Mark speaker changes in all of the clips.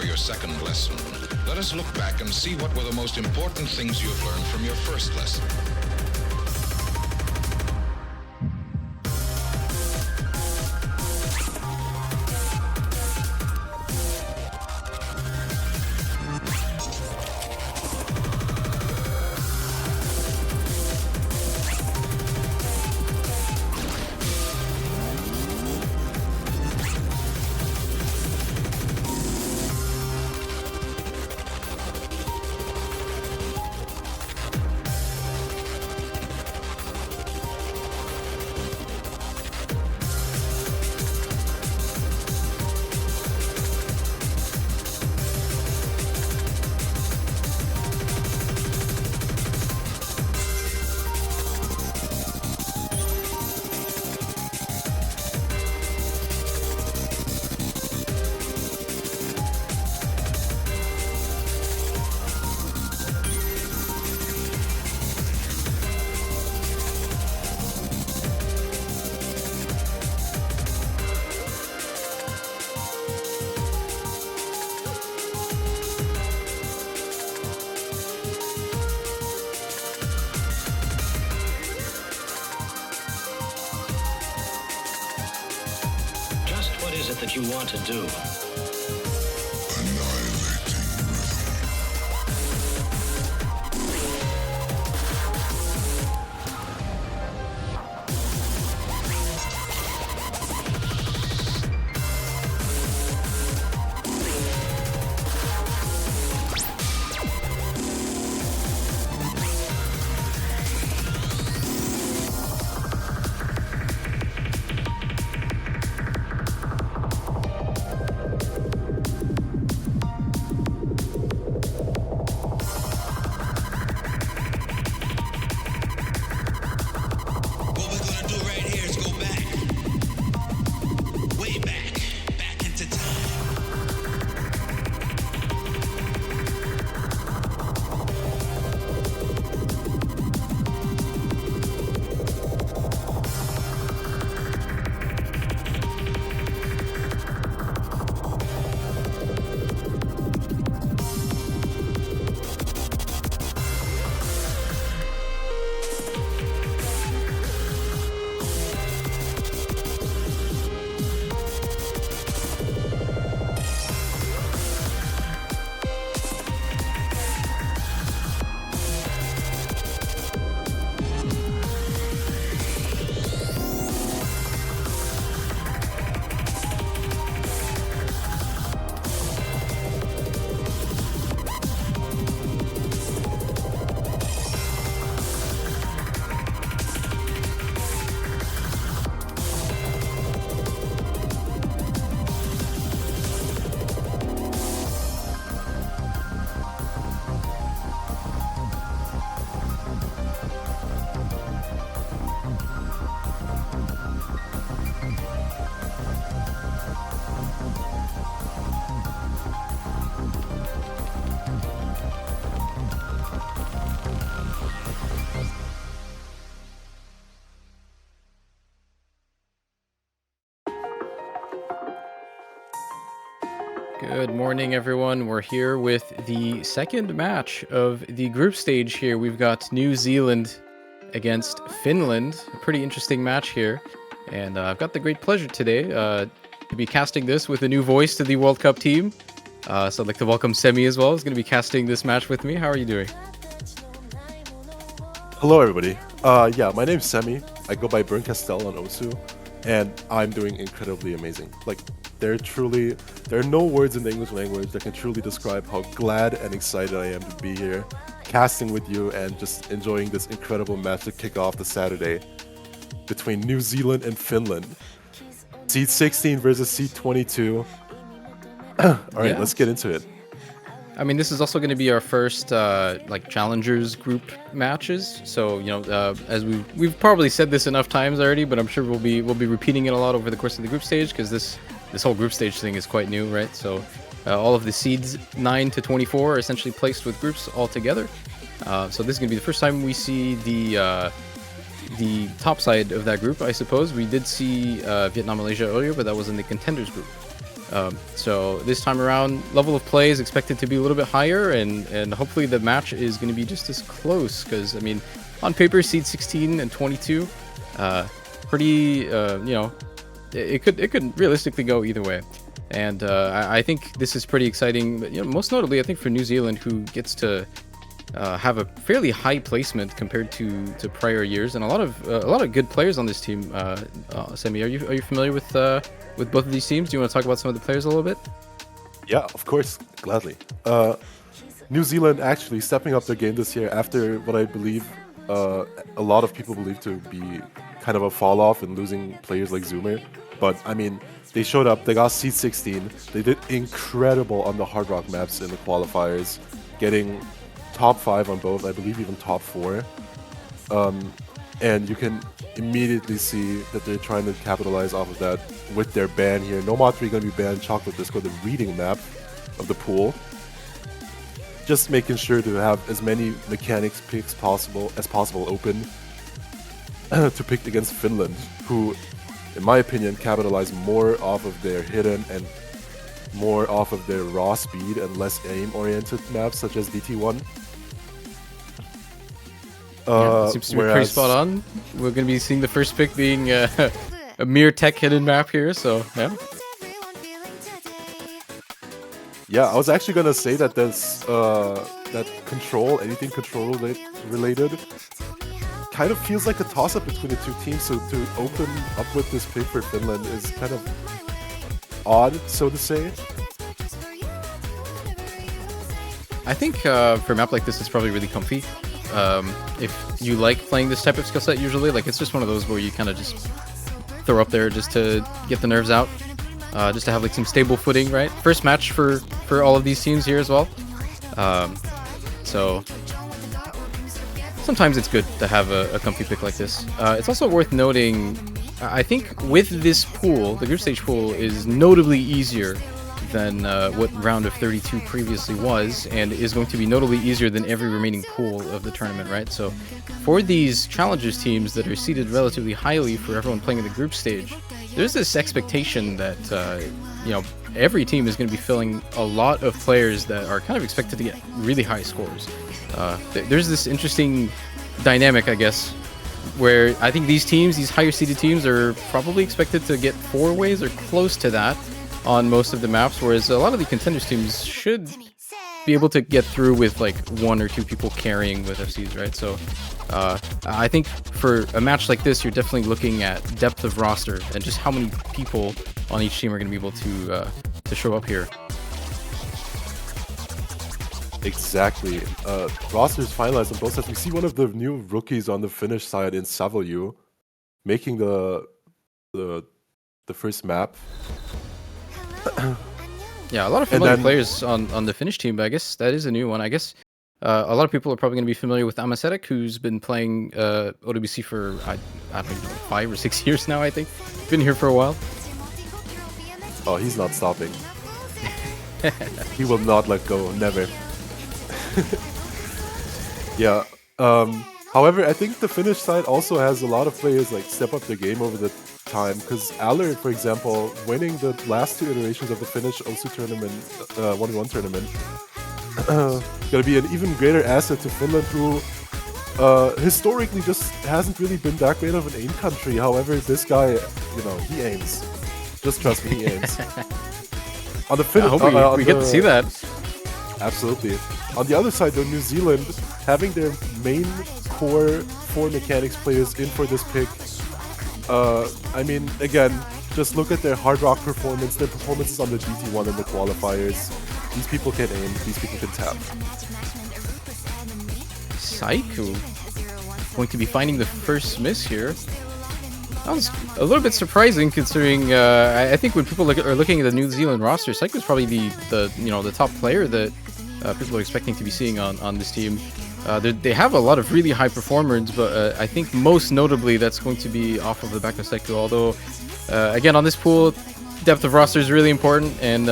Speaker 1: for your second lesson, let us look back and see what were the most important things you've learned from your first lesson.
Speaker 2: That you want to do.
Speaker 3: Good morning, everyone. We're here with the second match of the group stage here. We've got New Zealand against Finland. A pretty interesting match here. And I've got the great pleasure today to be casting this with a new voice to the World Cup team. So I'd like to welcome Semi as well. He's going to be casting this match with me. How are you doing?
Speaker 4: Hello, everybody. Yeah, my name's Semi. I go by Burn Castell on Osu, and I'm doing incredibly amazing. Like, there are no words in the English language that can truly describe how glad and excited I am to be here, casting with you and just enjoying this incredible match to kick off the Saturday between New Zealand and Finland. Seed 16 versus seed 22. All right, let's get into it.
Speaker 3: I mean, this is also going to be our first like challengers group matches. So as we've probably said this enough times already, but I'm sure we'll be repeating it a lot over the course of the group stage, because this whole group stage thing is quite new, right? So all of the seeds 9 to 24 are essentially placed with groups all together. So this is going to be the first time we see the top side of that group, I suppose. We did see Vietnam, Malaysia earlier, but that was in the contenders group. So this time around, level of play is expected to be a little bit higher, and hopefully the match is going to be just as close. Because I mean, on paper, seed 16 and 22, pretty it could realistically go either way. And I think this is pretty exciting. But, most notably, I think for New Zealand, who gets to have a fairly high placement compared to prior years, and a lot of good players on this team. Semi, are you familiar with both of these teams? Do you want to talk about some of the players a little bit?
Speaker 4: Yeah, of course, gladly. New Zealand actually stepping up their game this year after what I believe a lot of people believe to be kind of a fall off and losing players like Zoomer. But I mean, they showed up, they got seed 16, they did incredible on the Hard Rock maps in the qualifiers, getting top 5 on both, I believe even top 4. And you can immediately see that they're trying to capitalize off of that with their ban here. No Mod 3 going to be banned, Chocolate Disco, the reading map of the pool. Just making sure to have as many mechanics picks as possible open to pick against Finland, who, in my opinion, capitalize more off of their hidden and more off of their raw speed and less aim-oriented maps, such as DT1.
Speaker 3: Yeah, seems to be pretty spot on. We're going to be seeing the first pick being a mere tech hidden map here, so yeah.
Speaker 4: Yeah, I was actually gonna say that there's that anything control related, kind of feels like a toss-up between the two teams. So to open up with this pick for Finland is kind of odd, so to say.
Speaker 3: I think for a map like this, it's probably really comfy. If you like playing this type of skill set, usually, like, it's just one of those where you kind of just throw up there just to get the nerves out, just to have like some stable footing, right? First match for all of these teams here as well. So sometimes it's good to have a comfy pick like this. It's also worth noting, I think with this pool, the group stage pool is notably easier than what round of 32 previously was, and is going to be notably easier than every remaining pool of the tournament, right? So for these challengers teams that are seeded relatively highly for everyone playing in the group stage, there's this expectation that every team is going to be filling a lot of players that are kind of expected to get really high scores. There's this interesting dynamic, I guess, where I think these teams, these higher seeded teams, are probably expected to get 4 ways or close to that on most of the maps, whereas a lot of the contenders teams should be able to get through with like 1 or 2 people carrying with FCs, right? So I think for a match like this, you're definitely looking at depth of roster and just how many people on each team are going to be able to show up here.
Speaker 4: Exactly. Rosters finalized on both sides. We see one of the new rookies on the Finnish side in Savoyu making the first map.
Speaker 3: Yeah, a lot of familiar players on the Finnish team, but I guess that is a new one. I guess a lot of people are probably going to be familiar with Amasetek, who's been playing OWC for, I don't know, 5 or 6 years now, I think. Been here for a while.
Speaker 4: Oh, he's not stopping. He will not let go, never. Yeah. However, I think the Finnish side also has a lot of players like step up their game over the time, because Aller, for example, winning the last 2 iterations of the Finnish OSU tournament, 1v1 tournament, gonna be an even greater asset to Finland, who historically just hasn't really been that great of an aim country. However, this guy, he aims. Just trust me, he aims. On the Finnish,
Speaker 3: I hope we get to see that.
Speaker 4: Absolutely. On the other side, though, New Zealand having their main core 4 mechanics players in for this pick. I mean, again, just look at their hard rock performance, their performances on the GT1 and the qualifiers. These people can aim, these people can tap.
Speaker 3: Psycho going to be finding the first miss here. That was a little bit surprising, considering I think when people are looking at the New Zealand roster, Psycho is probably the top player that people are expecting to be seeing on this team. They have a lot of really high performers, but I think most notably that's going to be off of the back of Seku. Although, again, on this pool, depth of roster is really important, and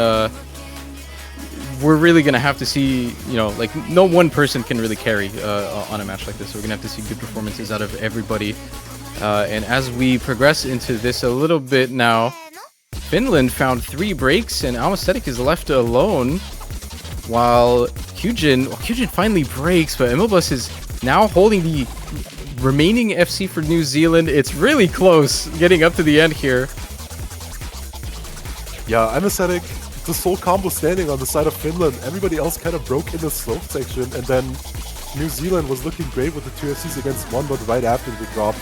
Speaker 3: we're really going to have to see, like, no one person can really carry on a match like this. So we're going to have to see good performances out of everybody. And as we progress into this a little bit now, Finland found 3 breaks, and Almacetic is left alone. While Kyujin finally breaks, but Imilbus is now holding the remaining FC for New Zealand. It's really close getting up to the end here.
Speaker 4: Yeah, Anesthetic, the sole combo standing on the side of Finland. Everybody else kind of broke in the slope section, and then New Zealand was looking great with the 2 FCs against 1, but right after the drop,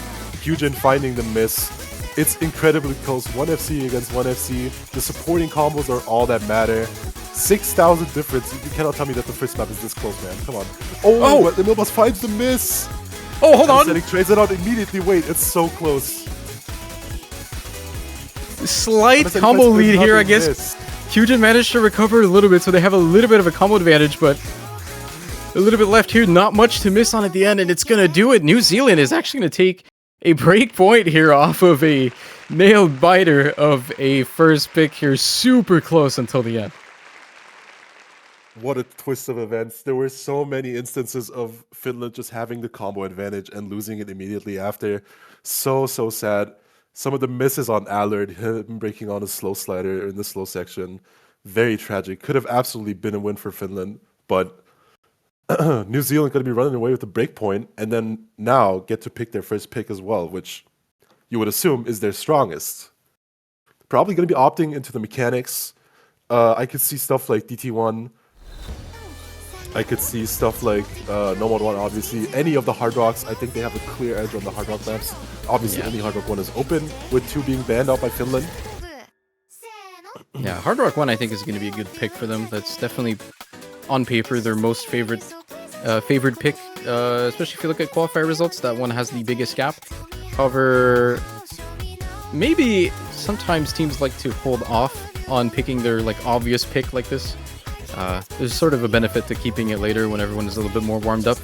Speaker 4: Kyujin finding the miss. It's incredibly close. 1 FC against 1 FC. The supporting combos are all that matter. 6,000 difference. You cannot tell me that the first map is this close, man. Come on. Oh, but the Milbus finds the miss.
Speaker 3: Oh, hold on.
Speaker 4: Anesthetic trades it out immediately. Wait, it's so close.
Speaker 3: Slight combo lead here, I guess. Kyujin managed to recover a little bit, so they have a little bit of a combo advantage, but a little bit left here. Not much to miss on at the end, and it's going to do it. New Zealand is actually going to take a break point here off of a nailed biter of a first pick here. Super close until the end.
Speaker 4: What a twist of events. There were so many instances of Finland just having the combo advantage and losing it immediately after. So sad. Some of the misses on Allard, him breaking on a slow slider in the slow section. Very tragic. Could have absolutely been a win for Finland, but New Zealand going to be running away with the break point, and then now get to pick their first pick as well, which you would assume is their strongest. Probably going to be opting into the mechanics. I could see stuff like DT1. I could see stuff like Nomad 1, obviously. Any of the Hard Rocks, I think they have a clear edge on the Hard Rock maps. Obviously, only Hard Rock 1 is open, with 2 being banned out by Finland.
Speaker 3: Yeah, Hard Rock 1 I think is going to be a good pick for them. That's definitely, on paper, their most favored pick, especially if you look at qualifier results. That one has the biggest gap. However, maybe sometimes teams like to hold off on picking their obvious pick like this. There's sort of a benefit to keeping it later when everyone is a little bit more warmed up.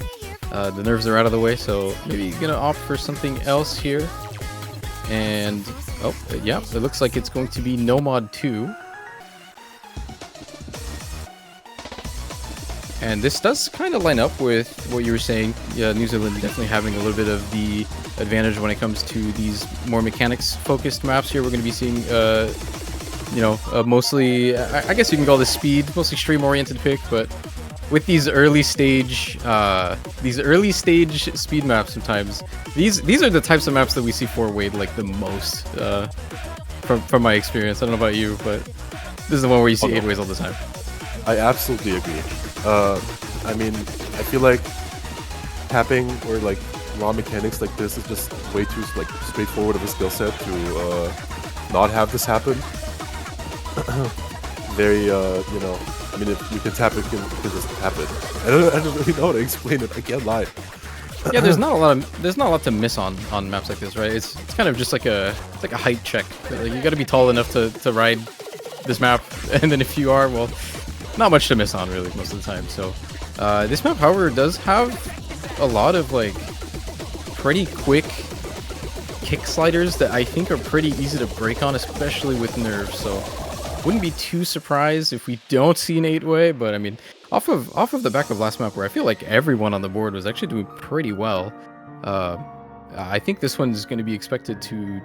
Speaker 3: The nerves are out of the way, so maybe you're gonna opt for something else here. And yeah, it looks like it's going to be Nomad 2. And this does kind of line up with what you were saying. Yeah, New Zealand definitely having a little bit of the advantage when it comes to these more mechanics-focused maps here. We're going to be seeing, mostly, I guess you can call this speed, mostly stream-oriented pick, but with these early stage speed maps sometimes, these are the types of maps that we see for Wade the most, from my experience. I don't know about you, but this is the one where you see 8-ways all the time.
Speaker 4: I absolutely agree. I mean, I feel like tapping or raw mechanics like this is just way too straightforward of a skill set to not have this happen. Very, I mean, if you can tap it, you can just tap it. I don't really know how to explain it. I can't lie.
Speaker 3: Yeah, there's not a lot to miss on maps like this, right? It's kind of just like a height check. You got to be tall enough to ride this map, and then if you are, well, not much to miss on really most of the time. So this map, however, does have a lot of pretty quick kick sliders that I think are pretty easy to break on, especially with nerves. So wouldn't be too surprised if we don't see an 8-way, but I mean, off of the back of last map where I feel like everyone on the board was actually doing pretty well, I think this one is going to be expected to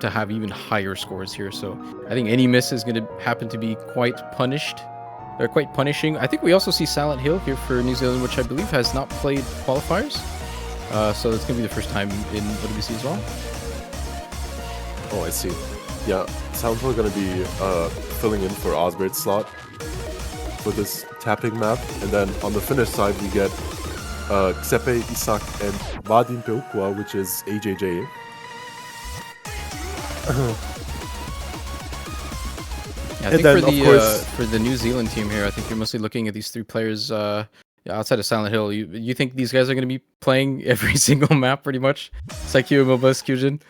Speaker 3: have even higher scores here. So I think any miss is going to happen to be quite punishing. I think we also see Silent Hill here for New Zealand, which I believe has not played qualifiers. So it's going to be the first time in WBC as well.
Speaker 4: Oh, I see. Yeah, Silent Hill going to be filling in for Osbert's slot for this tapping map. And then on the Finnish side, we get Xepe, Isak, and Vadim Peukua, which is AJJ.
Speaker 3: Yeah, I think for the New Zealand team here, I think you're mostly looking at these 3 players outside of Silent Hill. You think these guys are going to be playing every single map pretty much? Saikyu, Imilbus, Kyujin?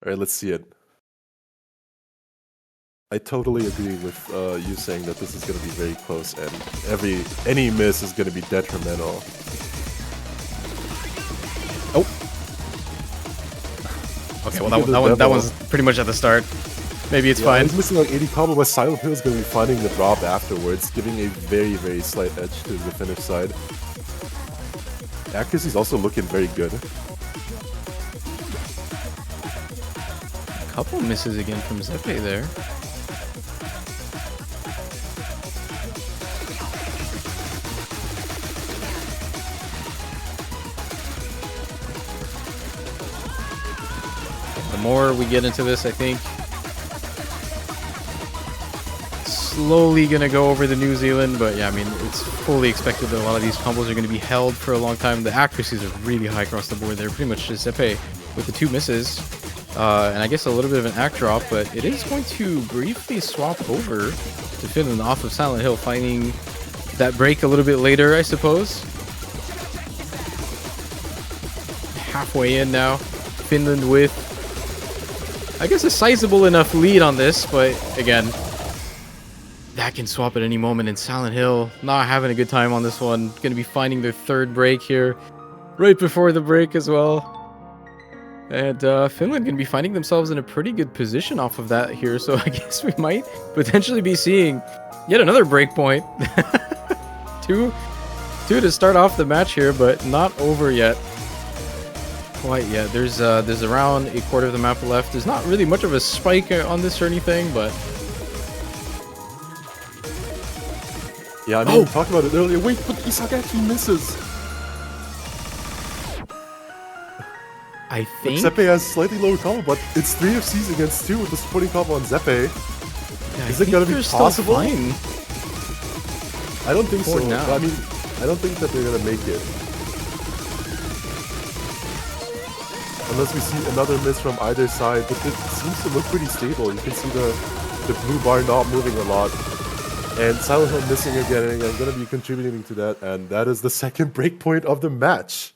Speaker 4: All right, let's see it. I totally agree with you saying that this is going to be very close, and any miss is going to be detrimental.
Speaker 3: Oh. Okay, well that one's pretty much at the start. Maybe it's fine.
Speaker 4: He's missing 80 combo, but Silent Hill is going to be finding the drop afterwards, giving a very, very slight edge to the Finnish side. Accuracy is also looking very good.
Speaker 3: couple misses again from Zepe there. The more we get into this, I think slowly gonna go over the New Zealand, but yeah, I mean, it's fully expected that a lot of these combos are gonna be held for a long time. The accuracies are really high across the board. They're pretty much just Zepe with the 2 misses. And I guess a little bit of an act drop, but it is going to briefly swap over to Finland off of Silent Hill, finding that break a little bit later, I suppose. Halfway in now. Finland with, I guess, a sizable enough lead on this, but again, that can swap at any moment. And Silent Hill not having a good time on this one. Going to be finding their 3rd break here right before the break as well. And Finland going to be finding themselves in a pretty good position off of that here. So I guess we might potentially be seeing yet another break point. two to start off the match here, but not over yet. Quite yet. There's around a quarter of the map left. There's not really much of a spike on this or anything, but
Speaker 4: yeah, I mean, we talked about it earlier. Wait, but Isak actually misses.
Speaker 3: I think
Speaker 4: Zepe has slightly lower combo, but it's 3 FCs against 2 with the supporting combo on Zepe.
Speaker 3: yeah,
Speaker 4: Is it gonna be possible?
Speaker 3: Fine.
Speaker 4: I don't think so.
Speaker 3: now.
Speaker 4: I mean, I don't think that they're gonna make it. Unless we see another miss from either side, but it seems to look pretty stable. You can see the blue bar not moving a lot. And Silent Hill missing again and again, gonna be contributing to that, and that is the 2nd breakpoint of the match.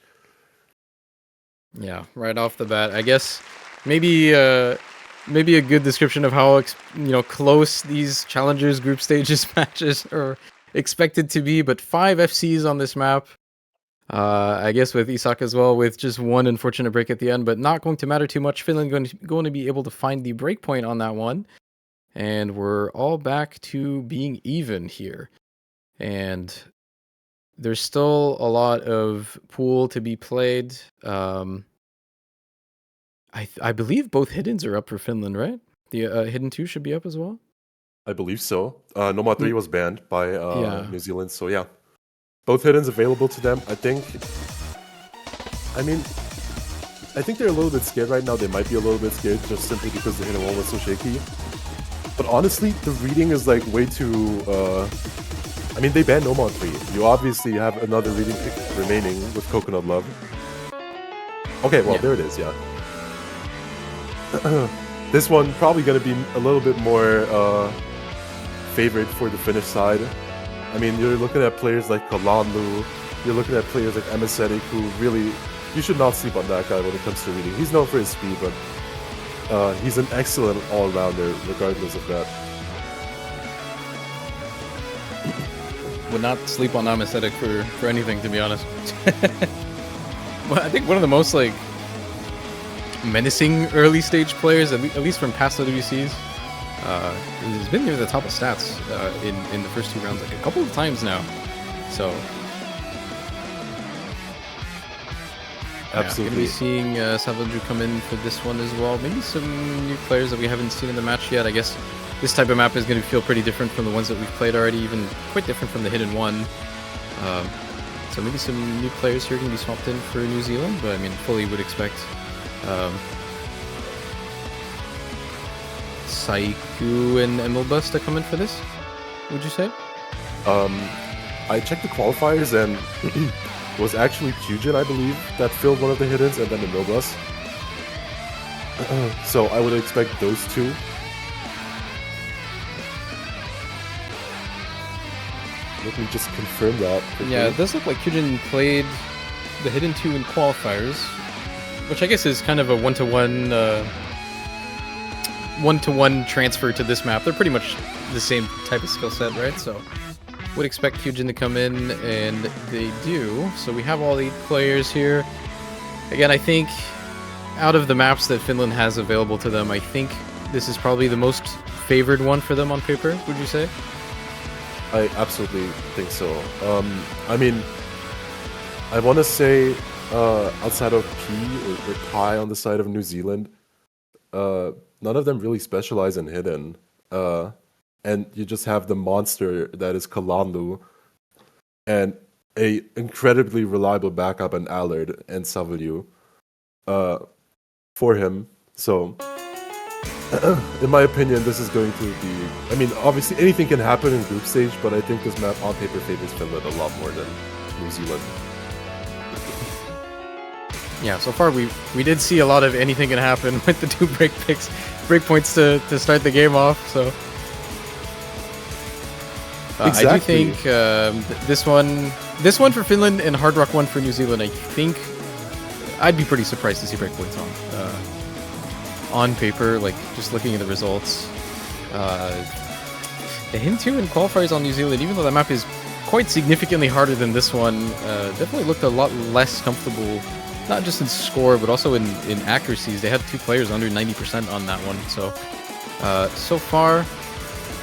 Speaker 3: Yeah, right off the bat, I guess maybe a good description of how close these challengers group stages matches are expected to be. But 5 FCs on this map. I guess with Isak as well, with just 1 unfortunate break at the end, but not going to matter too much. Finland going to be able to find the break point on that one, and we're all back to being even here. And there's still a lot of pool to be played. I believe both hiddens are up for Finland, right? The hidden 2 should be up as well.
Speaker 4: I believe so. Nomad 3 was banned by
Speaker 3: Yeah.
Speaker 4: New Zealand, so yeah. Both hiddens available to them. I think they're a little bit scared right now. They might be a little bit scared just simply because the hidden 1 was so shaky. But honestly, the reading is like way too... I mean, they banned Nomad 3. You obviously have another reading pick remaining with Coconut Love. Okay, well, there it is, yeah. This one probably going to be a little bit more favored for the Finnish side. I mean, you're looking at players like Kalanlu, you're looking at players like Emesetic, who really... You should not sleep on that guy when it comes to reading. He's known for his speed, but he's an excellent all-rounder regardless of that.
Speaker 3: Would not sleep on Aesthetic for anything, to be honest. Well, I think one of the most menacing early stage players, at least from past WCs, has been near the top of stats in the first 2 rounds a couple of times now. So
Speaker 4: absolutely,
Speaker 3: going to be seeing Savandru come in for this one as well. Maybe some new players that we haven't seen in the match yet. I guess this type of map is going to feel pretty different from the ones that we've played already, even quite different from the hidden 1. So maybe some new players here are going to be swapped in for New Zealand, but I mean, fully would expect Saiku and Emilbus to come in for this, would you say?
Speaker 4: I checked the qualifiers and it was actually Kyujin, I believe, that filled one of the hiddens, and then the Milbus. So I would expect those 2. Let me just confirm that quickly.
Speaker 3: Yeah, it does look like Kyujin played the hidden 2 in qualifiers, which I guess is kind of a one-to-one transfer to this map. They're pretty much the same type of skill set, right? So would expect Kyujin to come in, and they do. So we have all 8 players here. Again, I think out of the maps that Finland has available to them, I think this is probably the most favored one for them on paper, would you say?
Speaker 4: I absolutely think so. I mean, I want to say outside of P or Pi on the side of New Zealand, none of them really specialize in hidden. And you just have the monster that is Kalanlu, and a incredibly reliable backup in Allard and Savaliu for him. So, in my opinion, this is going to be... I mean, obviously anything can happen in group stage, but I think this map on paper favors Finland a lot more than New Zealand.
Speaker 3: Yeah, so far we did see a lot of anything can happen with the 2 breakpoints to start the game off. So
Speaker 4: Exactly.
Speaker 3: I do think this one for Finland and Hard Rock 1 for New Zealand. I think I'd be pretty surprised to see breakpoints on paper. Like just looking at the results, the hint 2 in qualifiers on New Zealand, even though that map is quite significantly harder than this one, definitely looked a lot less comfortable. Not just in score, but also in accuracies. They had 2 players under 90% on that one. So, so far,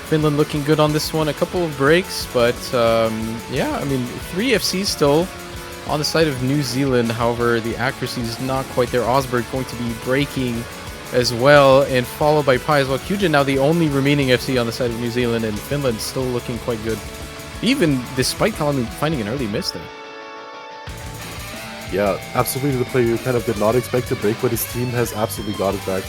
Speaker 3: Finland looking good on this one. A couple of breaks, but yeah, I mean, 3 FCs still on the side of New Zealand. However, the accuracy is not quite there. Osberg going to be breaking as well, and followed by Pi as well. Kyujin now the only remaining FC on the side of New Zealand, and Finland still looking quite good, even despite Kalanu finding an early miss there.
Speaker 4: Yeah, absolutely the player you kind of did not expect to break, but his team has absolutely got it back.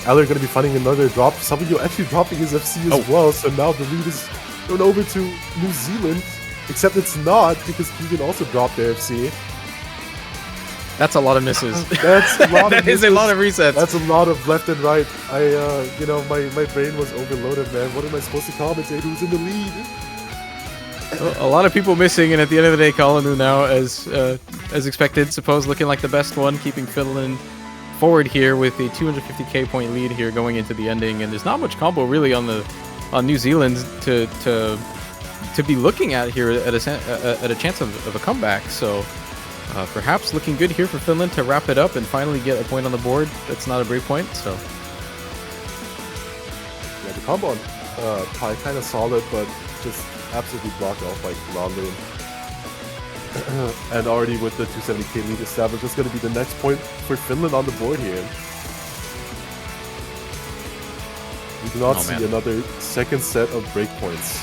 Speaker 4: Allard going to be finding another drop. Savaliu actually dropping his FC as well, so now the lead is thrown over to New Zealand, except it's not, because Keegan also dropped their FC.
Speaker 3: That's a lot of misses.
Speaker 4: That's a lot
Speaker 3: That
Speaker 4: of
Speaker 3: is a lot of resets.
Speaker 4: That's a lot of left and right. You know, my brain was overloaded, man. What am I supposed to commentate? Who's in the lead?
Speaker 3: A lot of people missing, and at the end of the day, Kalanu now, as expected, suppose looking like the best one, keeping Finland forward here with a 250k point lead here going into the ending. And there's not much combo really on New Zealand to be looking at here at a chance of a comeback. So perhaps looking good here for Finland to wrap it up and finally get a point on the board. That's not a break point. So
Speaker 4: yeah, the combo on Pi kind of solid, but just absolutely blocked off by Kalanlu. And already with the 270k lead established, that's going to be the next point for Finland on the board here. We do not see another second set of breakpoints.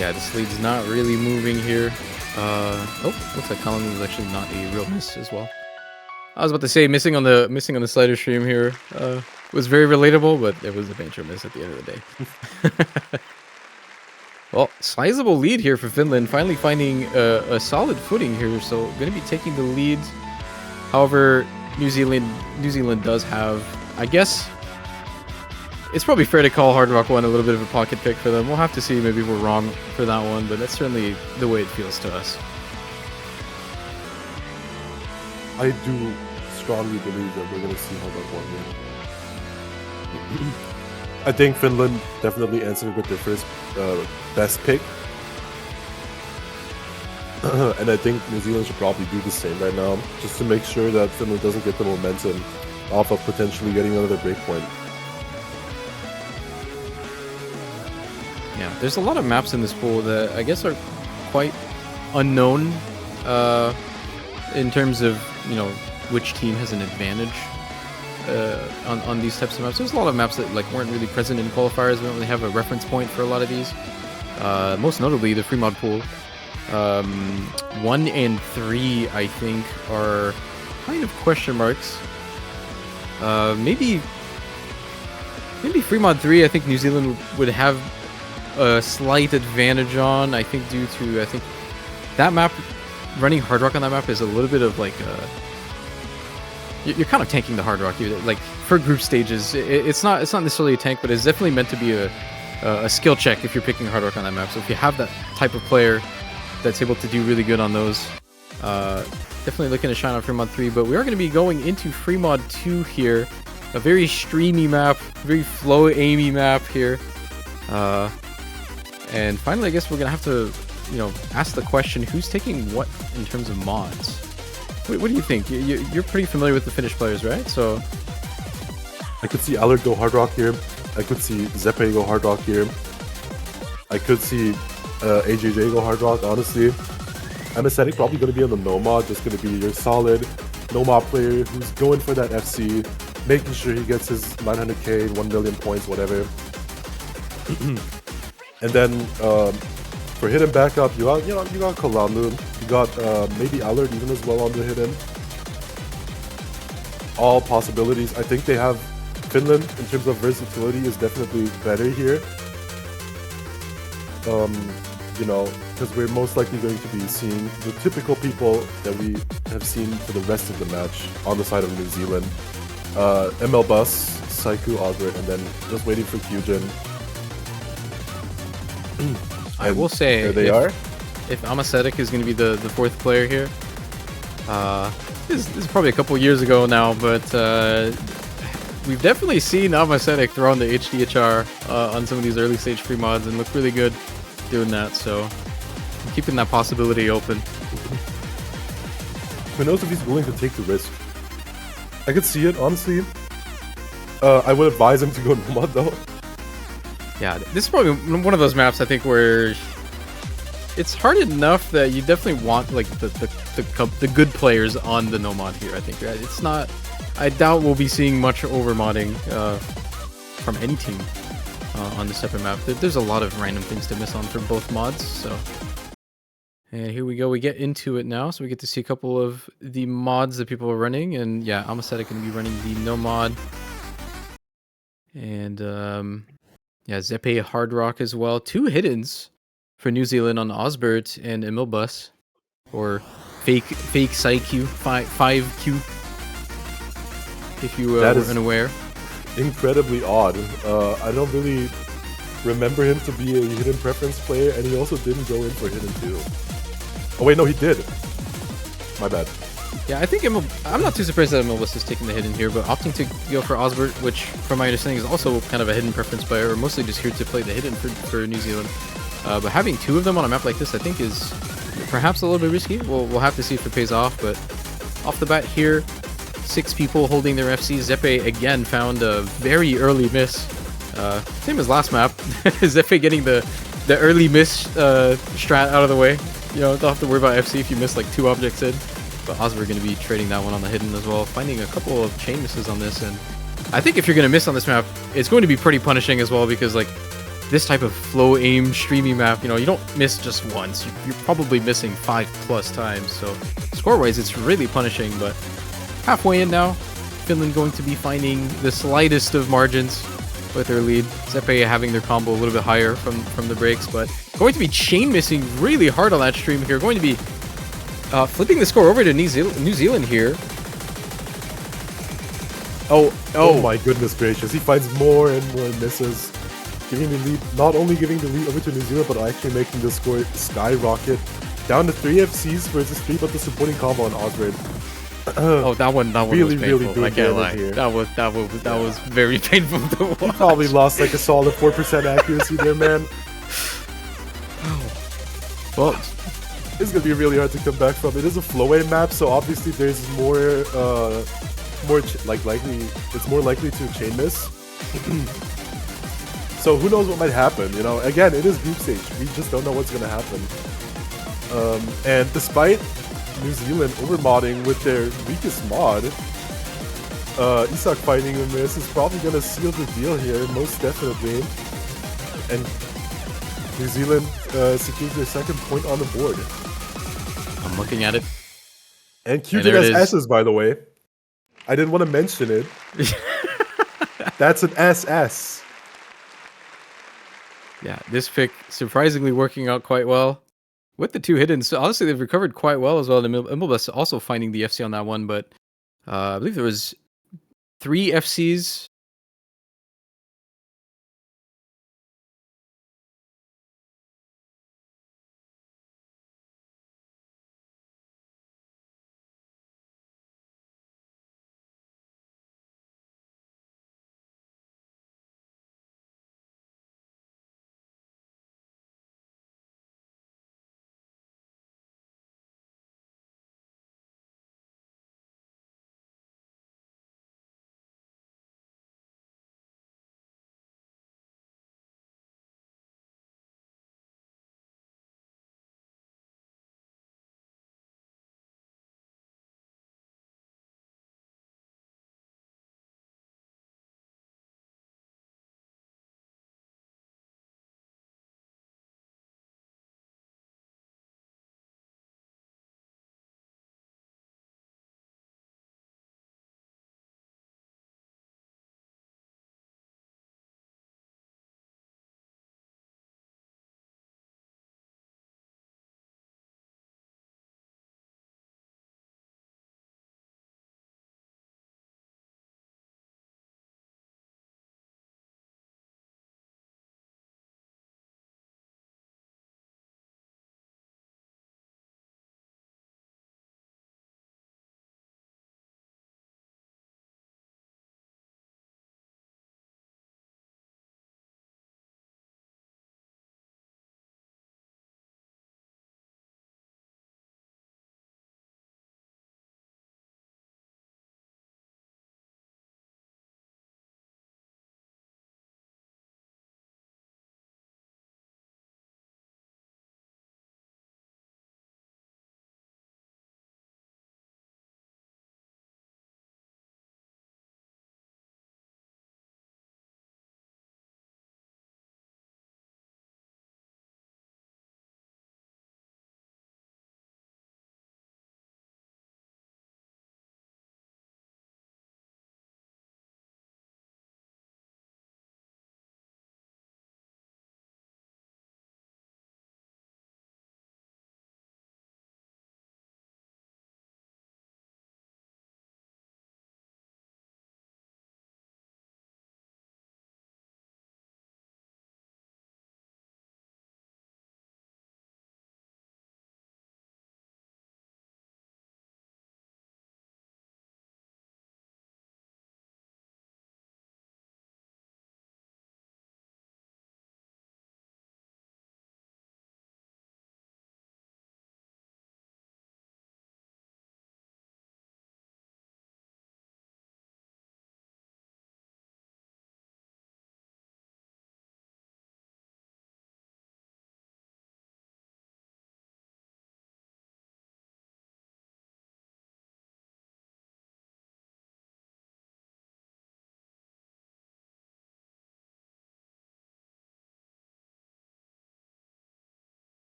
Speaker 3: yeah, this lead's not really moving here. Oh, looks like Kalanu is actually not a real miss as well. I was about to say missing on the slider stream here was very relatable, but it was a major miss at the end of the day. Well, sizable lead here for Finland, finally finding a solid footing here, so going to be taking the lead. However, New Zealand does have, I guess, it's probably fair to call Hard Rock 1 a little bit of a pocket pick for them. We'll have to see, maybe we're wrong for that one, but that's certainly the way it feels to us.
Speaker 4: I do strongly believe that we're going to see Hard Rock 1 here. I think Finland definitely answered with their first best pick. And I think New Zealand should probably do the same right now, just to make sure that Finland doesn't get the momentum off of potentially getting another breakpoint.
Speaker 3: Yeah, there's a lot of maps in this pool that I guess are quite unknown in terms of, you know, which team has an advantage on these types of maps. There's a lot of maps that like weren't really present in qualifiers. We don't really have a reference point for a lot of these. Most notably the free mod pool. 1 and 3 I think are kind of question marks. Maybe free mod 3 I think New Zealand would have a slight advantage on, I think, due to, I think that map, running Hard Rock on that map is a little bit of like you're kind of tanking the Hard Rock. Like for group stages, it's not necessarily a tank, but it's definitely meant to be a skill check if you're picking Hard Rock on that map. So if you have that type of player that's able to do really good on those, definitely looking to shine on free mod 3. But we are going to be going into free mod 2 here, a very streamy map, very flow aimy map here. And finally, I guess we're gonna have to, you know, ask the question: who's taking what in terms of mods? What do you think? You're pretty familiar with the Finnish players, right? So
Speaker 4: I could see Allard go Hard Rock here. I could see Zeppe go Hard Rock here. I could see AJJ go Hard Rock, honestly. I'm aesthetic probably going to be on the Nomad, just going to be your solid Nomad player who's going for that FC, making sure he gets his 900k, 1 million points, whatever. And then for hidden backup, you got Kalamu, you got maybe Allard even as well on the hidden. All possibilities. I think they have Finland in terms of versatility is definitely better here. You know, because we're most likely going to be seeing the typical people that we have seen for the rest of the match on the side of New Zealand. ML Bus, Saiku, Albert, and then just waiting for Kyujin.
Speaker 3: I will say,
Speaker 4: there they are.
Speaker 3: If Amasetic is going to be the fourth player here, this is probably a couple years ago now, but we've definitely seen Amasetic throw on the HDHR on some of these early stage free mods and look really good doing that, so I'm keeping that possibility open.
Speaker 4: Who knows if he's willing to take the risk? I could see it, honestly. I would advise him to go Nomad though.
Speaker 3: Yeah, this is probably one of those maps I think where it's hard enough that you definitely want like the good players on the Nomad here. I think it's not. I doubt we'll be seeing much over modding from any team on the separate map. There's a lot of random things to miss on for both mods. So, and here we go. We get into it now, so we get to see a couple of the mods that people are running. And yeah, Amasetic going to be running the Nomad, and yeah, Zepe Hard Rock as well. 2 hiddens for New Zealand on Osbert and Emilbus, or fake Psyq 5Q, if you were unaware.
Speaker 4: Incredibly odd. I don't really remember him to be a hidden preference player, and he also didn't go in for hidden too. Oh wait, no, he did. My bad.
Speaker 3: Yeah, I think I'm not too surprised that Emilbus is taking the hidden here, but opting to go for Osbert, which from my understanding is also kind of a hidden preference player, or mostly just here to play the hidden for New Zealand. But having 2 of them on a map like this, I think is perhaps a little bit risky. We'll have to see if it pays off, but off the bat here, 6 people holding their FC. Zepe again found a very early miss. Same as last map. Zepe getting the early miss strat out of the way. You know, don't have to worry about FC if you miss like 2 objects in. But Osbert going to be trading that one on the hidden as well, finding a couple of chain misses on this. And I think if you're going to miss on this map, it's going to be pretty punishing as well, because like this type of flow aim streamy map, you know, you don't miss just once. You're probably missing 5+ times. So score-wise, it's really punishing. But halfway in now, Finland going to be finding the slightest of margins with their lead. Zepe having their combo a little bit higher from the breaks, but going to be chain missing really hard on that stream here. Going to be flipping the score over to New Zealand here. Oh
Speaker 4: my goodness gracious. He finds more and more misses. Giving the lead, not only giving the lead over to New Zealand, but actually making the score skyrocket. Down to 3 FCs versus 3, but the supporting combo on Osbert.
Speaker 3: Oh, that one
Speaker 4: really,
Speaker 3: was painful.
Speaker 4: really
Speaker 3: I can't lie.
Speaker 4: here.
Speaker 3: That was very painful to watch.
Speaker 4: He probably lost like a solid 4% accuracy there, man.
Speaker 3: Well,
Speaker 4: it's gonna be really hard to come back from. It is a flow-away map, so obviously there's more, likely. It's more likely to chain miss. So who knows what might happen? You know, again, it is group stage. We just don't know what's gonna happen. And despite New Zealand overmodding with their weakest mod, Isak finding a miss is probably gonna seal the deal here, most definitely. And New Zealand secures their 2nd point on the board.
Speaker 3: I'm looking at it.
Speaker 4: And Kyujin has S's, by the way. I didn't want to mention it. That's an SS.
Speaker 3: Yeah, this pick surprisingly working out quite well with the 2 hidden. So honestly, they've recovered quite well as well. Imobus also finding the FC on that one, but I believe there was 3 FCs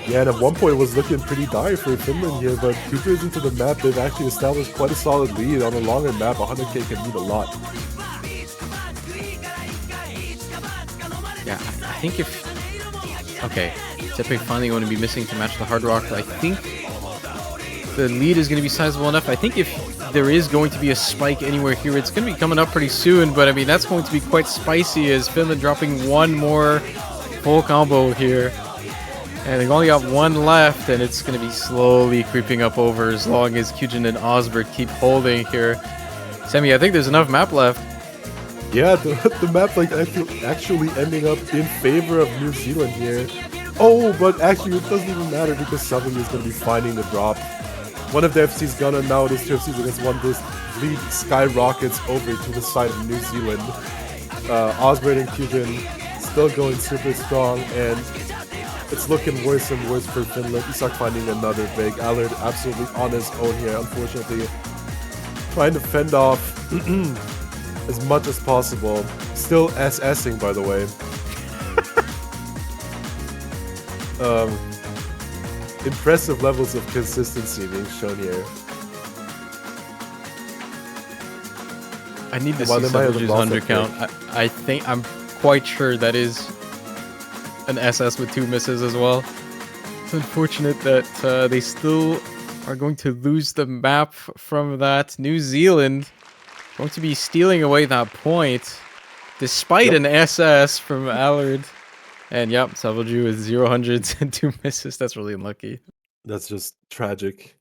Speaker 4: Yeah, and at one point it was looking pretty dire for Finland here, but 2 turns into the map, they've actually established quite a solid lead. On a longer map, 100k can mean a lot.
Speaker 3: Yeah, I think if... Okay, Tepe finally going to be missing to match the Hard Rock. I think the lead is going to be sizable enough. I think if there is going to be a spike anywhere here, it's going to be coming up pretty soon, but I mean, that's going to be quite spicy as Finland dropping one more full combo here. And they've only got one left, and it's going to be slowly creeping up over as long as Kyujin and Osbert keep holding here. Semi, I think there's enough map left.
Speaker 4: Yeah, the map like actually ending up in favor of New Zealand here. Oh, but actually it doesn't even matter because somebody is going to be finding the drop. One of the FC's gonna, now it is 2 FC's against one. This lead skyrockets over to the side of New Zealand. Osbert and Kyujin still going super strong, and it's looking worse and worse for Finland. Isak finding another big. Allard absolutely on his own here, unfortunately. Trying to fend off as much as possible. Still SSing, by the way. Impressive levels of consistency being shown here.
Speaker 3: I need to see Savage's undercount. I think I'm quite sure that is an SS with 2 misses as well. It's unfortunate that they still are going to lose the map from that. New Zealand going to be stealing away that point despite an SS from Allard. And yep, Savaju with 0 hundreds and 2 misses. That's really unlucky.
Speaker 4: That's just tragic.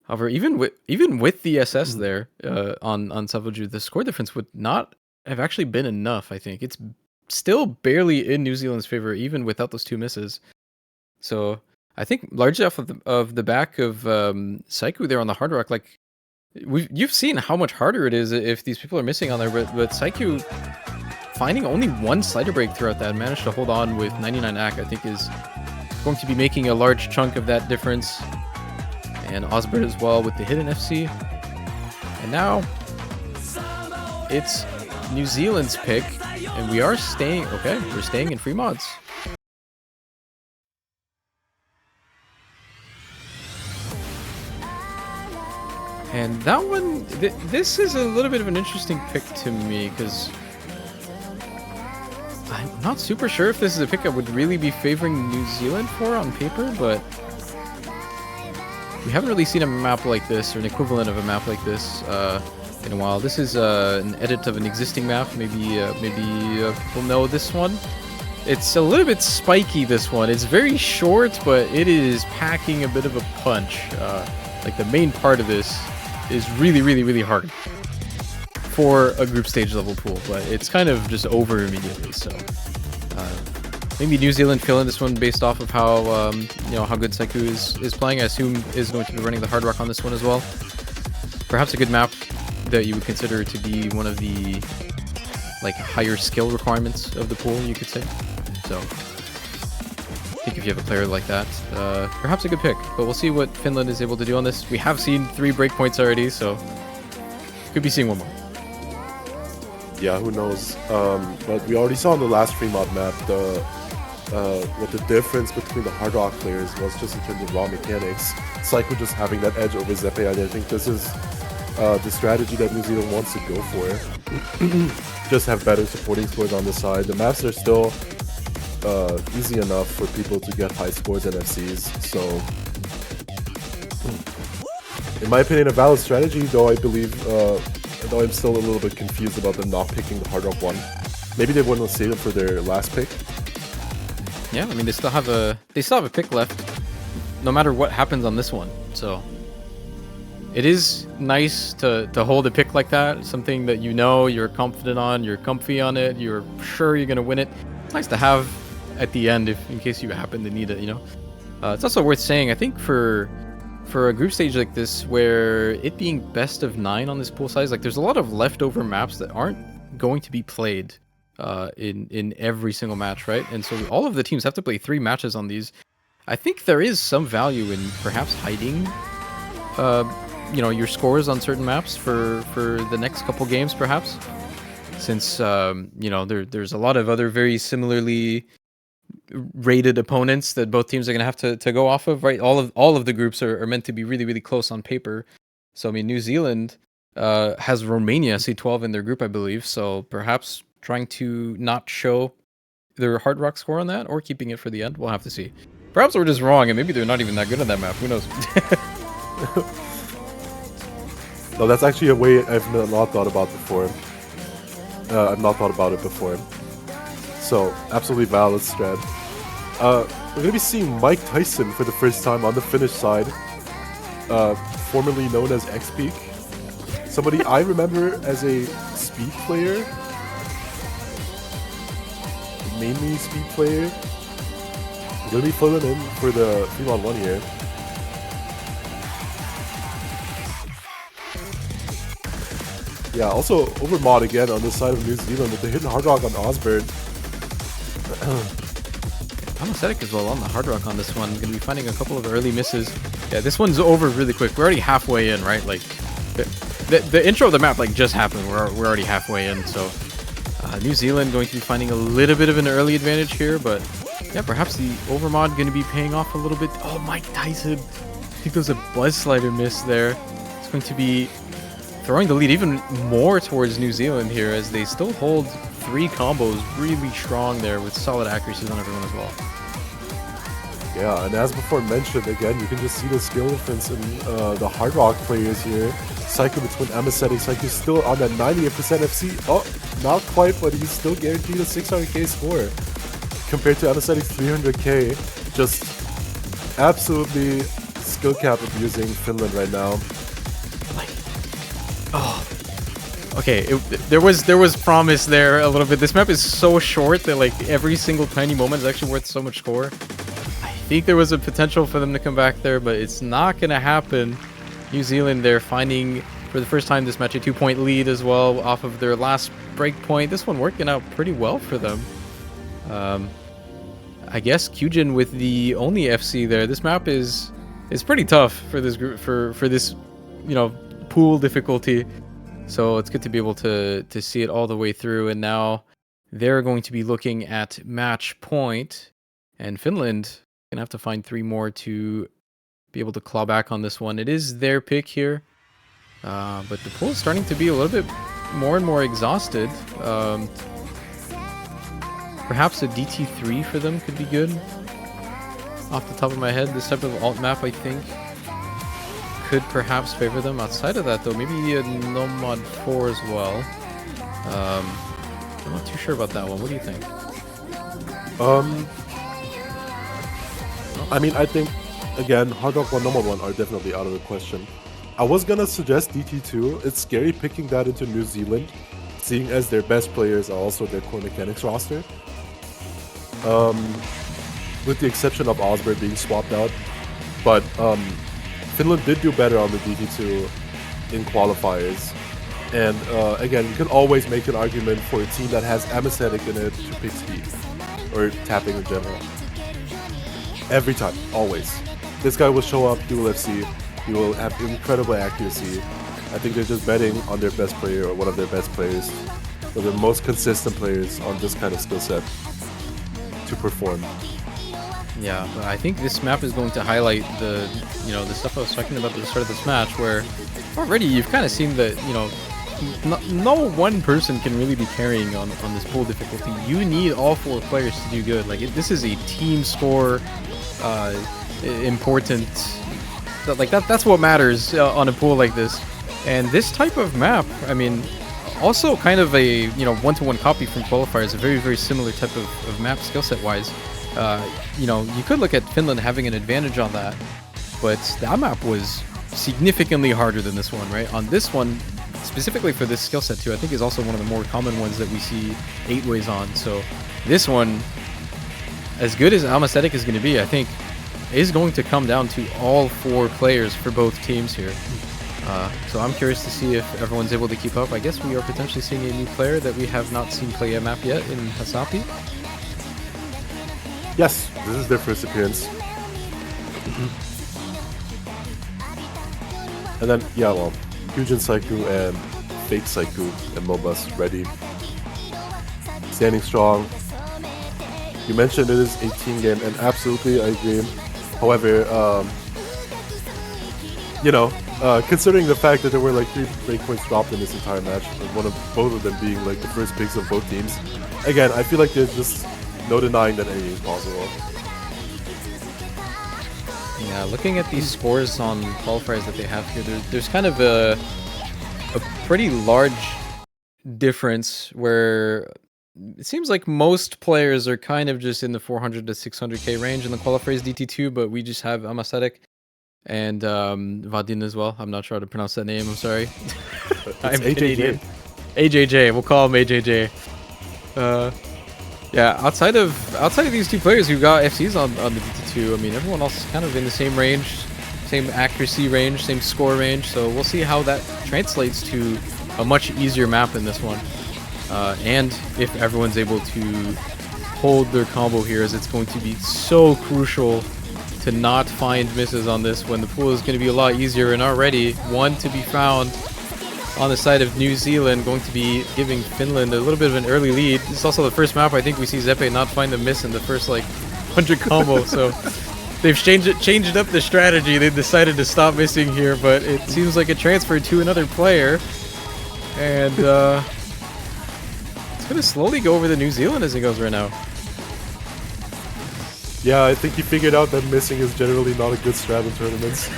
Speaker 3: However, even with the SS there on Savaju, the score difference would not have actually been enough. I think it's still barely in New Zealand's favor, even without those 2 misses. So I think largely off of the back of Saiku there on the Hard Rock, like you've seen how much harder it is if these people are missing on there, but Saiku finding only 1 slider break throughout that, managed to hold on with 99 AC, I think is going to be making a large chunk of that difference. And Osbert as well with the hidden FC. And now it's New Zealand's pick, and we are staying, okay, we're staying in free mods. And that one, this is a little bit of an interesting pick to me, because I'm not super sure if this is a pick I would really be favoring New Zealand for on paper, but we haven't really seen a map like this, or an equivalent of a map like this, in a while. This is an edit of an existing map. Maybe people know this one. It's a little bit spiky, this one. It's very short, but it is packing a bit of a punch. Like the main part of this is really, really, really hard for a group stage level pool, but it's kind of just over immediately. So maybe New Zealand filling this one based off of how how good Saiku is playing. I assume is going to be running the Hard Rock on this one as well. Perhaps a good map that you would consider to be one of the like higher skill requirements of the pool, you could say. So I think if you have a player like that, perhaps a good pick. But we'll see what Finland is able to do on this. We have seen 3 breakpoints already, so could be seeing one more.
Speaker 4: Yeah, who knows? But we already saw on the last free mod map what the difference between the Hard Rock players was just in terms of raw mechanics. Saiku just having that edge over Zepe, and I think this is the strategy that New Zealand wants to go for. Just have better supporting scores on the side. The maps are still easy enough for people to get high scores in FCs, so in my opinion a valid strategy, though I believe though I'm still a little bit confused about them not picking the Hard Rock 1. Maybe they want to save it for their last pick.
Speaker 3: Yeah, I mean they still have a pick left no matter what happens on this one, so it is nice to hold a pick like that, something that you're confident on, you're comfy on it, you're sure you're gonna win it. It's nice to have at the end in case you happen to need it, It's also worth saying, I think for a group stage like this, where it being best of 9 on this pool size, like there's a lot of leftover maps that aren't going to be played in every single match, right? And so all of the teams have to play 3 matches on these. I think there is some value in perhaps hiding your scores on certain maps for the next couple games, perhaps. since you know there's a lot of other very similarly rated opponents that both teams are going to have to go off of, right? All of the groups are meant to be really, really close on paper. So I mean, New Zealand has Romania C12 in their group, I believe. So perhaps trying to not show their Hard Rock score on that, or keeping it for the end. We'll have to see. Perhaps we're just wrong, and maybe they're not even that good on that map. Who knows?
Speaker 4: No, that's actually a way I've not thought about before. I've not thought about it before. So, absolutely valid strat. We're going to be seeing Mike Tyson for the first time on the Finnish side, formerly known as X-Peak. Somebody I remember as a speed player, mainly speed player. We're going to be filling in for the 3-on-1 here. Yeah, also Overmod again on this side of New Zealand with the hidden Hard Rock on Osborne.
Speaker 3: Anesthetic as well on the Hard Rock on this one. Gonna be finding a couple of early misses. Yeah, this one's over really quick. We're already halfway in, right? Like, the intro of the map like just happened. We're already halfway in, so New Zealand going to be finding a little bit of an early advantage here, but yeah, perhaps the Overmod going to be paying off a little bit. Oh, Mike Tyson. I think there's a Buzz Slider miss there. It's going to be throwing the lead even more towards New Zealand here, as they still hold 3 combos really strong there with solid accuracies on everyone as well.
Speaker 4: Yeah, and as before mentioned, again, you can just see the skill difference in the Hard Rock players here. Psycho between Anesthetic. Psycho's still on that 98% FC. Oh, not quite, but he's still guaranteed a 600k score. Compared to Anesthetic's 300k. Just absolutely skill cap abusing Finland right now.
Speaker 3: Like, oh. Okay, there was promise there a little bit. This map is so short that like every single tiny moment is actually worth so much score. I think there was a potential for them to come back there, but it's not gonna happen. New Zealand, they're finding for the first time this match a 2-point lead as well off of their last break point. This one working out pretty well for them. I guess Kyujin with the only FC there. This map is pretty tough for this group for this, you know, pool difficulty. So it's good to be able to see it all the way through. And now they're going to be looking at match point, and Finland gonna have to find 3 more to be able to claw back on this one. It is their pick here, but the pool is starting to be a little bit more and more exhausted. Perhaps a DT3 for them could be good. Off the top of my head, this type of alt map I think could perhaps favor them. Outside of that though, maybe a Nomad 4 as well. I'm not too sure about that one. What do you think?
Speaker 4: I mean, I think, again, Hard Rock 1, Nomad 1 are definitely out of the question. I was gonna suggest DT2. It's scary picking that into New Zealand, seeing as their best players are also their core mechanics roster. With the exception of Osborne being swapped out. But Finland did do better on the DT2 in qualifiers. And again, you can always make an argument for a team that has Anesthetic in it to pick speed, or tapping in general. Every time, always. This guy will show up, he will FC, he will have incredible accuracy. I think they're just betting on their best player, or one of their best players, or the most consistent players on this kind of skill set to perform.
Speaker 3: Yeah, but I think this map is going to highlight the, you know, the stuff I was talking about at the start of this match, where already you've kind of seen that, you know, no one person can really be carrying on this pool difficulty. You need all 4 players to do good. Like, this is a team score important. That's what matters on a pool like this. And this type of map, I mean, also kind of a, you know, one-to-one copy from qualifiers, a very, very similar type of map skill set wise. You know, you could look at Finland having an advantage on that, but that map was significantly harder than this one, right? On this one, specifically for this skill set too, I think is also one of the more common ones that we see 8-ways on. So this one, as good as Anesthetic is going to be, I think is going to come down to all 4 players for both teams here. So I'm curious to see if everyone's able to keep up. I guess we are potentially seeing a new player that we have not seen play a map yet in Hasapi.
Speaker 4: Yes, this is their first appearance. And then, yeah, well, Kyujin Saiku and Fake Saiku and Mobus ready standing strong. You mentioned it is a team game, and absolutely I agree. However, considering the fact that there were like 3 breakpoints dropped in this entire match, and both of them being like the first picks of both teams, again, I feel like there's just no denying that anything is possible.
Speaker 3: Yeah, looking at these scores on qualifiers that they have here, there's kind of a pretty large difference where it seems like most players are kind of just in the 400 to 600k range in the qualifiers DT2, but we just have Amasadek and Vadin as well. I'm not sure how to pronounce that name, I'm sorry. I'm
Speaker 4: AJJ.
Speaker 3: AJJ, we'll call him AJJ. Yeah, outside of these 2 players who got FCs on the DT2, I mean, everyone else is kind of in the same range, same accuracy range, same score range, so we'll see how that translates to a much easier map in this one. And if everyone's able to hold their combo here, as it's going to be so crucial to not find misses on this when the pool is going to be a lot easier, and already one to be found on the side of New Zealand, going to be giving Finland a little bit of an early lead. This is also the first map I think we see Zeppe not find a miss in the first like 100 combo, so they've changed up the strategy. They decided to stop missing here, but it seems like a transfer to another player, and it's gonna slowly go over to New Zealand as it goes right now.
Speaker 4: Yeah, I think he figured out that missing is generally not a good strat in tournaments.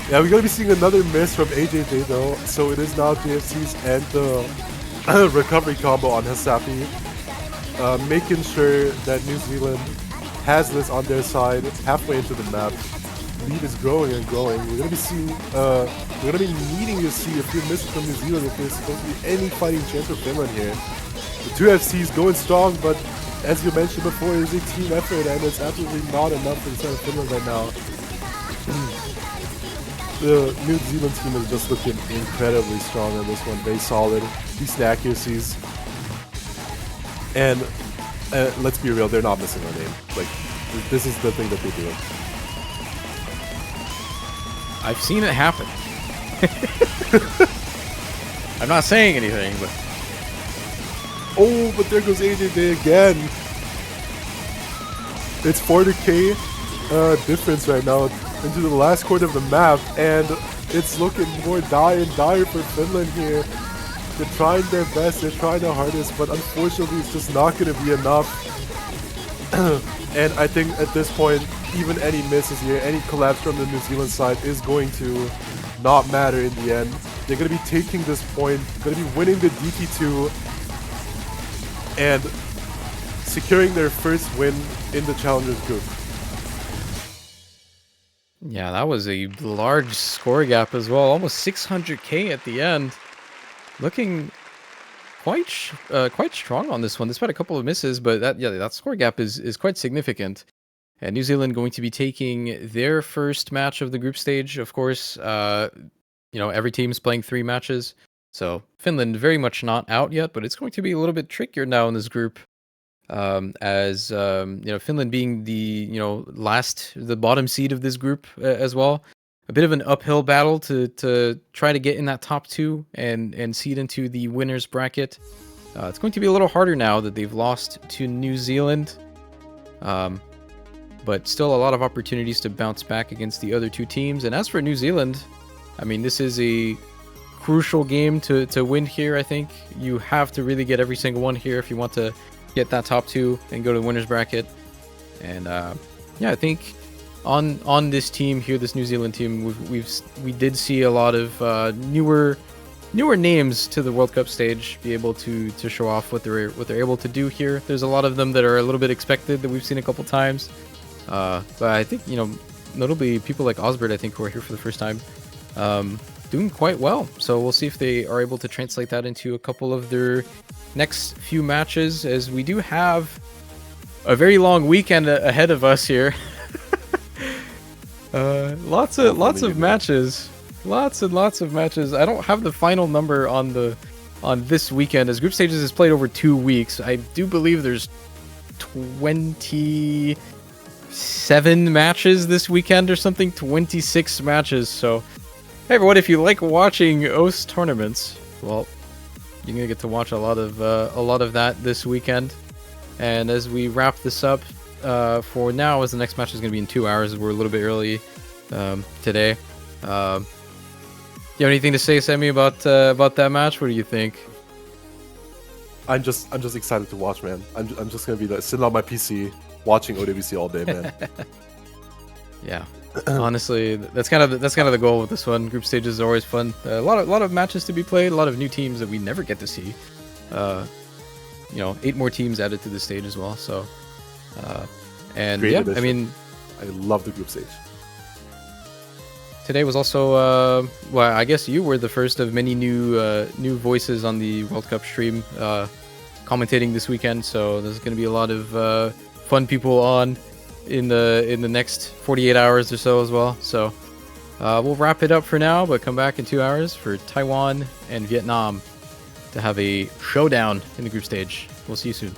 Speaker 4: Yeah, we're going to be seeing another miss from AJJ though, so it is now JFC's and the recovery combo on Hasapi, making sure that New Zealand has this on their side halfway into the map. Lead is growing and growing. We're going to be seeing, we're going to be needing to see a few misses from New Zealand if there's supposed to be any fighting chance for Finland here. The 2 FCs going strong, but as you mentioned before, it is a team effort and it's absolutely not enough for the side of Finland right now. The New Zealand team is just looking incredibly strong on this one, very solid, decent accuracies. And let's be real, they're not missing our name. Like, this is the thing that they do.
Speaker 3: I've seen it happen. I'm not saying anything, but...
Speaker 4: Oh, but there goes AJJ again. It's 40k difference right now into the last quarter of the map, and it's looking more dire for Finland here. They're trying their best, they're trying their hardest, but unfortunately it's just not going to be enough. And I think at this point, even any misses here, any collapse from the New Zealand side is going to not matter in the end. They're going to be taking this point, going to be winning the DT2, and securing their first win in the Challengers group.
Speaker 3: Yeah, that was a large score gap as well. Almost 600k at the end. Looking quite strong on this one, despite a couple of misses. But that score gap is quite significant. And New Zealand going to be taking their first match of the group stage. Of course, every team's playing 3 matches. So Finland very much not out yet, but it's going to be a little bit trickier now in this group. As Finland being the the bottom seed of this group as well, a bit of an uphill battle to try to get in that top 2 and seed into the winners bracket. It's going to be a little harder now that they've lost to New Zealand, but still a lot of opportunities to bounce back against the other 2 teams. And as for New Zealand, I mean, this is a crucial game to win here. I think you have to really get every single one here if you want to get that top 2 and go to the winners bracket. And I think on this team here, this New Zealand team, we did see a lot of newer names to the World Cup stage be able to show off what they're able to do here. There's a lot of them that are a little bit expected that we've seen a couple times, but I think notably people like Osbert, I think, who are here for the first time, doing quite well. So we'll see if they are able to translate that into a couple of their next few matches, as we do have a very long weekend ahead of us here. Lots of matches. Lots and lots of matches. I don't have the final number on this weekend, as group stages is played over 2 weeks. I do believe there's 27 matches this weekend or something, 26 matches. So, hey everyone, if you like watching OS tournaments, well, you're gonna get to watch a lot of that this weekend. And as we wrap this up, for now, as the next match is gonna be in 2 hours, we're a little bit early today. You have anything to say, Sammy, about that match? What do you think?
Speaker 4: I'm just excited to watch, man. I'm just gonna be like sitting on my PC watching OWC all day, man.
Speaker 3: Yeah, honestly, that's kind of the goal with this one. Group stages are always fun. A lot of matches to be played. A lot of new teams that we never get to see. 8 more teams added to the stage as well. So, and
Speaker 4: Great
Speaker 3: yeah,
Speaker 4: addition.
Speaker 3: I mean,
Speaker 4: I love the group stage.
Speaker 3: today was also well, I guess you were the first of many new voices on the World Cup stream commentating this weekend. So there's going to be a lot of fun people on in the next 48 hours or so as well. So we'll wrap it up for now, but come back in 2 hours for Taiwan and Vietnam to have a showdown in the group stage. We'll see you soon.